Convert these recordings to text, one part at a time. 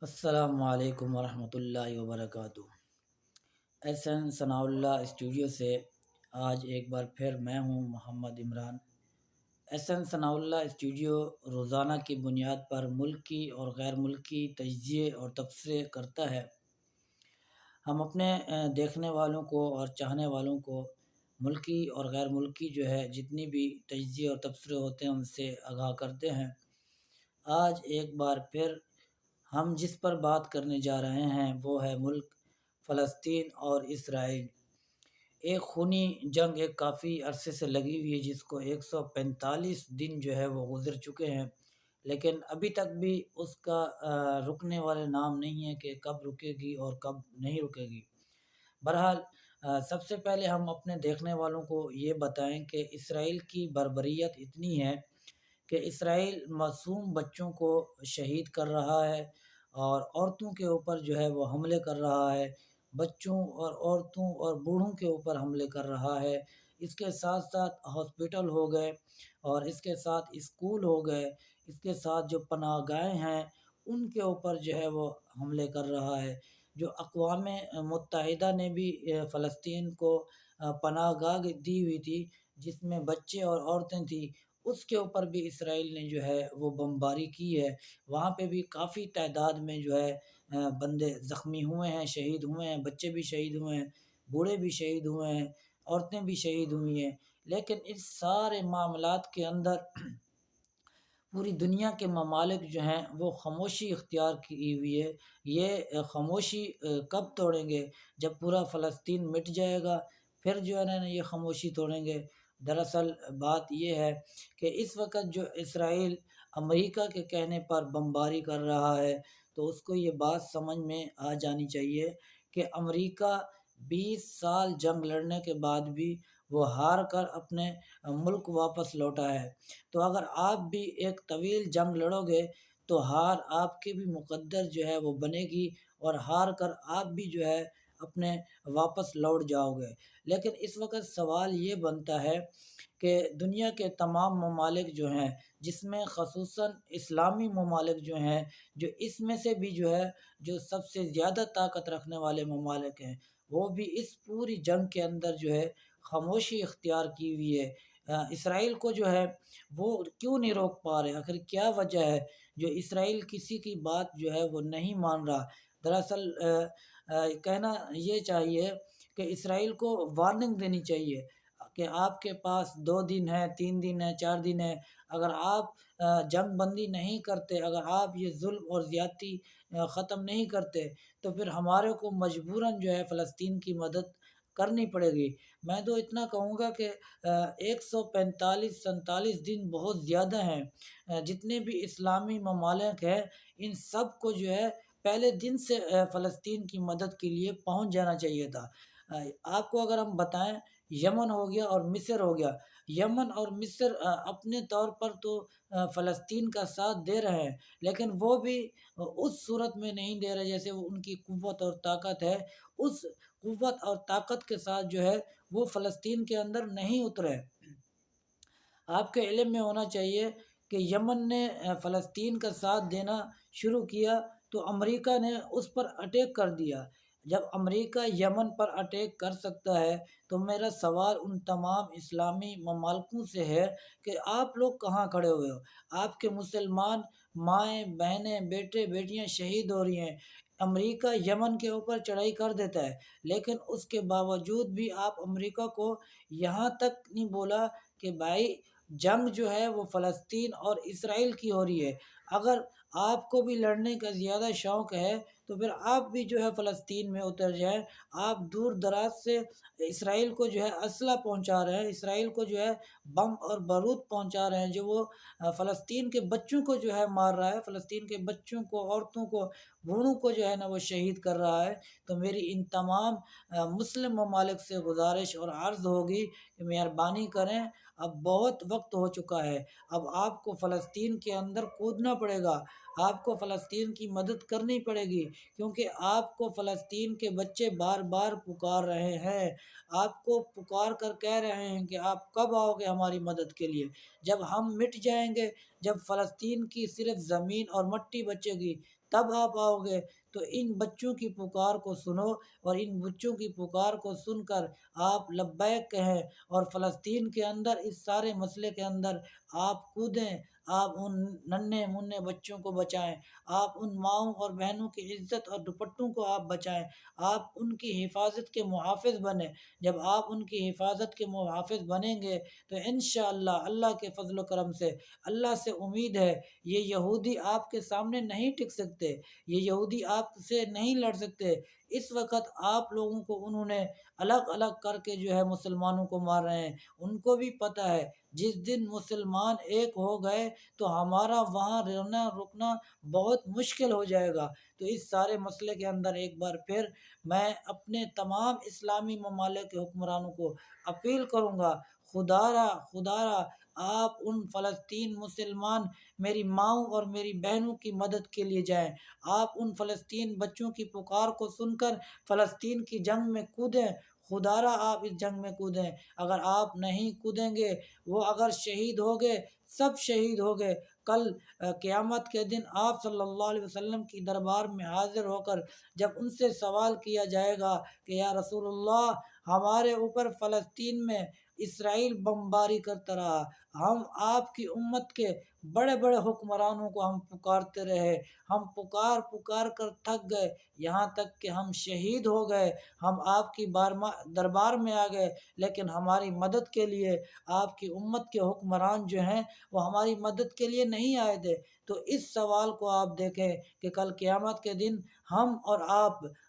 السلام علیکم ورحمۃ اللہ وبرکاتہ۔ ایس این ثناء اللہ اسٹوڈیو سے آج ایک بار پھر میں ہوں محمد عمران۔ ایس این ثناء اللہ اسٹوڈیو روزانہ کی بنیاد پر ملکی اور غیر ملکی تجزیے اور تبصرے کرتا ہے۔ ہم اپنے دیکھنے والوں کو اور چاہنے والوں کو ملکی اور غیر ملکی جتنی بھی تجزیے اور تبصرے ہوتے ہیں ان سے آگاہ کرتے ہیں۔ آج ایک بار پھر ہم جس پر بات کرنے جا رہے ہیں وہ ہے ملک فلسطین اور اسرائیل۔ ایک خونی جنگ ایک کافی عرصے سے لگی ہوئی ہے، جس کو 145 دن وہ گزر چکے ہیں، لیکن ابھی تک بھی اس کا رکنے والے نام نہیں ہے کہ کب رکے گی اور کب نہیں رکے گی۔ بہرحال سب سے پہلے ہم اپنے دیکھنے والوں کو یہ بتائیں کہ اسرائیل کی بربریت اتنی ہے کہ اسرائیل معصوم بچوں کو شہید کر رہا ہے اور عورتوں کے اوپر وہ حملے کر رہا ہے، بچوں اور عورتوں اور بوڑھوں کے اوپر حملے کر رہا ہے۔ اس کے ساتھ ساتھ ہاسپٹل ہو گئے اور اس کے ساتھ اسکول ہو گئے، اس کے ساتھ جو پناہ گاہیں ہیں ان کے اوپر وہ حملے کر رہا ہے۔ جو اقوام متحدہ نے بھی فلسطین کو پناہ گاہ دی ہوئی تھی جس میں بچے اور عورتیں تھیں، اس کے اوپر بھی اسرائیل نے وہ بمباری کی ہے۔ وہاں پہ بھی کافی تعداد میں بندے زخمی ہوئے ہیں، شہید ہوئے ہیں، بچے بھی شہید ہوئے ہیں، بوڑھے بھی شہید ہوئے ہیں، عورتیں بھی شہید ہوئی ہیں۔ لیکن اس سارے معاملات کے اندر پوری دنیا کے ممالک وہ خاموشی اختیار کی ہوئی ہے۔ یہ خاموشی کب توڑیں گے؟ جب پورا فلسطین مٹ جائے گا، پھر یہ خاموشی توڑیں گے۔ دراصل بات یہ ہے کہ اس وقت اسرائیل امریکہ کے کہنے پر بمباری کر رہا ہے، تو اس کو یہ بات سمجھ میں آ جانی چاہیے کہ امریکہ 20 سال جنگ لڑنے کے بعد بھی وہ ہار کر اپنے ملک واپس لوٹا ہے۔ تو اگر آپ بھی ایک طویل جنگ لڑو گے تو ہار آپ کے بھی مقدر وہ بنے گی اور ہار کر آپ بھی اپنے واپس لوٹ جاؤ گے۔ لیکن اس وقت سوال یہ بنتا ہے کہ دنیا کے تمام ممالک جس میں خصوصاً اسلامی ممالک جو اس میں سے بھی جو سب سے زیادہ طاقت رکھنے والے ممالک ہیں، وہ بھی اس پوری جنگ کے اندر خاموشی اختیار کی ہوئی ہے۔ اسرائیل کو وہ کیوں نہیں روک پا رہے؟ آخر کیا وجہ ہے جو اسرائیل کسی کی بات وہ نہیں مان رہا؟ دراصل کہنا یہ چاہیے کہ اسرائیل کو وارننگ دینی چاہیے کہ آپ کے پاس 2 دن ہے، 3 دن ہے، 4 دن ہے، اگر آپ جنگ بندی نہیں کرتے، اگر آپ یہ ظلم اور زیادتی ختم نہیں کرتے تو پھر ہمارے کو مجبوراً فلسطین کی مدد کرنی پڑے گی۔ میں تو اتنا کہوں گا کہ 145-47 دن بہت زیادہ ہیں۔ جتنے بھی اسلامی ممالک ہیں ان سب کو پہلے دن سے فلسطین کی مدد کے لیے پہنچ جانا چاہیے تھا۔ آپ کو اگر ہم بتائیں، یمن ہو گیا اور مصر ہو گیا، یمن اور مصر اپنے طور پر تو فلسطین کا ساتھ دے رہے ہیں، لیکن وہ بھی اس صورت میں نہیں دے رہے جیسے وہ ان کی قوت اور طاقت ہے۔ اس قوت اور طاقت کے ساتھ وہ فلسطین کے اندر نہیں اترے۔ آپ کے علم میں ہونا چاہیے کہ یمن نے فلسطین کا ساتھ دینا شروع کیا تو امریکہ نے اس پر اٹیک کر دیا۔ جب امریکہ یمن پر اٹیک کر سکتا ہے تو میرا سوال ان تمام اسلامی ممالکوں سے ہے کہ آپ لوگ کہاں کھڑے ہوئے ہو؟ آپ کے مسلمان مائیں بہنیں بیٹے بیٹیاں شہید ہو رہی ہیں، امریکہ یمن کے اوپر چڑھائی کر دیتا ہے، لیکن اس کے باوجود بھی آپ امریکہ کو یہاں تک نہیں بولا کہ بھائی جنگ وہ فلسطین اور اسرائیل کی ہو رہی ہے۔ اگر آپ کو بھی لڑنے کا زیادہ شوق ہے تو پھر آپ بھی فلسطین میں اتر جائیں۔ آپ دور دراز سے اسرائیل کو اسلحہ پہنچا رہے ہیں، اسرائیل کو بم اور بارود پہنچا رہے ہیں، جو وہ فلسطین کے بچوں کو مار رہا ہے، فلسطین کے بچوں کو، عورتوں کو، بوڑھوں کو وہ شہید کر رہا ہے۔ تو میری ان تمام مسلم ممالک سے گزارش اور عرض ہوگی کہ مہربانی کریں، اب بہت وقت ہو چکا ہے، اب آپ کو فلسطین کے اندر کودنا پڑے گا۔ آپ کو فلسطین کی مدد کرنی پڑے گی، کیونکہ آپ کو فلسطین کے بچے بار بار پکار رہے ہیں، آپ کو پکار کر کہہ رہے ہیں کہ آپ کب آؤ گے ہماری مدد کے لیے۔ جب ہم مٹ جائیں گے، جب فلسطین کی صرف زمین اور مٹی بچے گی، تب آپ آؤ گے۔ تو ان بچوں کی پکار کو سنو، اور ان بچوں کی پکار کو سن کر آپ لبیک کہیں، اور فلسطین کے اندر اس سارے مسئلے کے اندر آپ کودیں، آپ ان ننھے منھے بچوں کو بچائیں، آپ ان ماؤں اور بہنوں کی عزت اور دوپٹوں کو آپ بچائیں، آپ ان کی حفاظت کے محافظ بنیں۔ جب آپ ان کی حفاظت کے محافظ بنیں گے تو انشاءاللہ اللہ کے فضل و کرم سے، اللہ سے امید ہے، یہ یہودی آپ کے سامنے نہیں ٹک سکتے، یہ یہودی آپ سے نہیں لڑ سکتے۔ اس وقت آپ لوگوں کو انہوں نے الگ الگ کر کے جو ہے مسلمانوں کو مار رہے ہیں۔ ان کو بھی پتہ ہے جس دن مسلمان ایک ہو گئے تو ہمارا وہاں رہنا رکنا بہت مشکل ہو جائے گا۔ تو اس سارے مسئلے کے اندر ایک بار پھر میں اپنے تمام اسلامی ممالک کے حکمرانوں کو اپیل کروں گا، خدا را آپ ان فلسطین مسلمان میری ماؤں اور میری بہنوں کی مدد کے لیے جائیں۔ آپ ان فلسطین بچوں کی پکار کو سن کر فلسطین کی جنگ میں کودیں، خدا را آپ اس جنگ میں کودیں۔ اگر آپ نہیں کودیں گے، وہ اگر شہید ہو گئے، سب شہید ہو گئے، کل قیامت کے دن آپ صلی اللہ علیہ وسلم کی دربار میں حاضر ہو کر جب ان سے سوال کیا جائے گا کہ یا رسول اللہ، ہمارے اوپر فلسطین میں اسرائیل بمباری کرتا رہا، ہم آپ کی امت کے بڑے بڑے حکمرانوں کو ہم پکارتے رہے، ہم پکار پکار کر تھک گئے، یہاں تک کہ ہم شہید ہو گئے، ہم آپ کی دربار میں آ گئے، لیکن ہماری مدد کے لیے آپ کی امت کے حکمران جو ہیں وہ ہماری مدد کے لیے نہیں آئے تھے۔ تو اس سوال کو آپ دیکھیں کہ کل قیامت کے دن ہم اور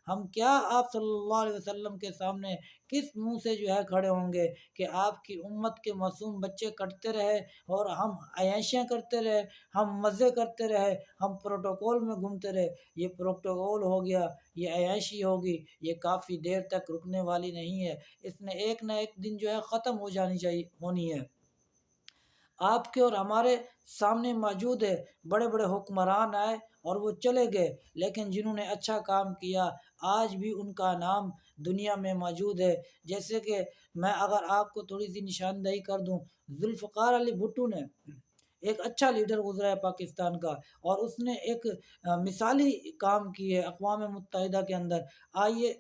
ہم کیا آپ صلی اللہ علیہ وسلم کے سامنے کس منہ سے جو ہے کھڑے ہوں گے کہ آپ کی امت کے معصوم بچے کٹتے رہے اور ہم عیاشیاں کرتے رہے، ہم مزے کرتے رہے، ہم پروٹوکول میں گھومتے رہے۔ یہ پروٹوکول ہو گیا، یہ عیاشی ہوگی، یہ کافی دیر تک رکنے والی نہیں ہے، اس نے ایک نہ ایک دن جو ہے ختم ہونی ہے۔ آپ کے اور ہمارے سامنے موجود ہے، بڑے بڑے حکمران آئے اور وہ چلے گئے، لیکن جنہوں نے اچھا کام کیا آج بھی ان کا نام دنیا میں موجود ہے۔ جیسے کہ میں اگر آپ کو تھوڑی سی نشاندہی کر دوں، ذوالفقار علی بھٹو نے ایک اچھا لیڈر گزرا ہے پاکستان کا، اور اس نے ایک مثالی کام کی ہے اقوام متحدہ کے اندر۔ آئی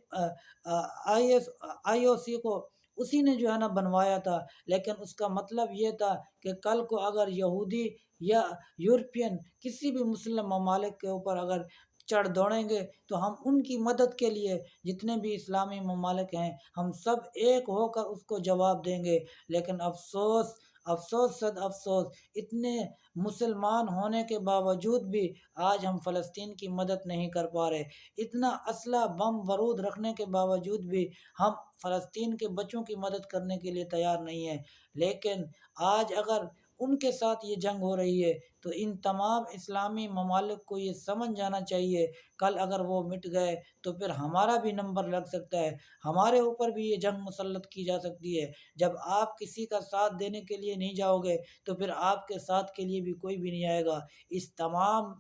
او سی کو اسی نے جو ہے نا بنوایا تھا، لیکن اس کا مطلب یہ تھا کہ کل کو اگر یہودی یا یورپین کسی بھی مسلم ممالک کے اوپر اگر چڑھ دوڑیں گے تو ہم ان کی مدد کے لیے جتنے بھی اسلامی ممالک ہیں ہم سب ایک ہو کر اس کو جواب دیں گے۔ لیکن افسوس، افسوس صد افسوس، اتنے مسلمان ہونے کے باوجود بھی آج ہم فلسطین کی مدد نہیں کر پا رہے، اتنا اسلحہ بم بارود رکھنے کے باوجود بھی ہم فلسطین کے بچوں کی مدد کرنے کے لیے تیار نہیں ہیں۔ لیکن آج اگر ان کے ساتھ یہ جنگ ہو رہی ہے تو ان تمام اسلامی ممالک کو یہ سمجھ جانا چاہیے، کل اگر وہ مٹ گئے تو پھر ہمارا بھی نمبر لگ سکتا ہے، ہمارے اوپر بھی یہ جنگ مسلط کی جا سکتی ہے۔ جب آپ کسی کا ساتھ دینے کے لیے نہیں جاؤ گے تو پھر آپ کے ساتھ کے لیے بھی کوئی بھی نہیں آئے گا۔ اس تمام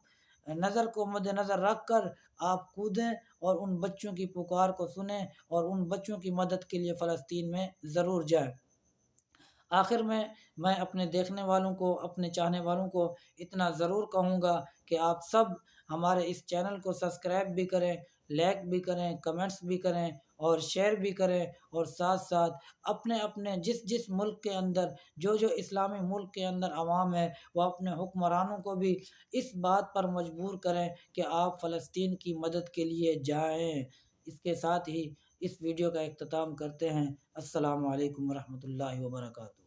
نظر کو مد نظر رکھ کر آپ کودیں اور ان بچوں کی پکار کو سنیں اور ان بچوں کی مدد کے لیے فلسطین میں ضرور جائیں۔ آخر میں اپنے دیکھنے والوں کو، اپنے چاہنے والوں کو اتنا ضرور کہوں گا کہ آپ سب ہمارے اس چینل کو سبسکرائب بھی کریں، لائک بھی کریں، کمنٹس بھی کریں اور شیئر بھی کریں، اور ساتھ ساتھ اپنے اپنے جس ملک کے اندر جو اسلامی ملک کے اندر عوام ہے وہ اپنے حکمرانوں کو بھی اس بات پر مجبور کریں کہ آپ فلسطین کی مدد کے لیے جائیں۔ اس کے ساتھ ہی اس ویڈیو کا اختتام کرتے ہیں۔ السلام علیکم ورحمۃ اللہ وبرکاتہ۔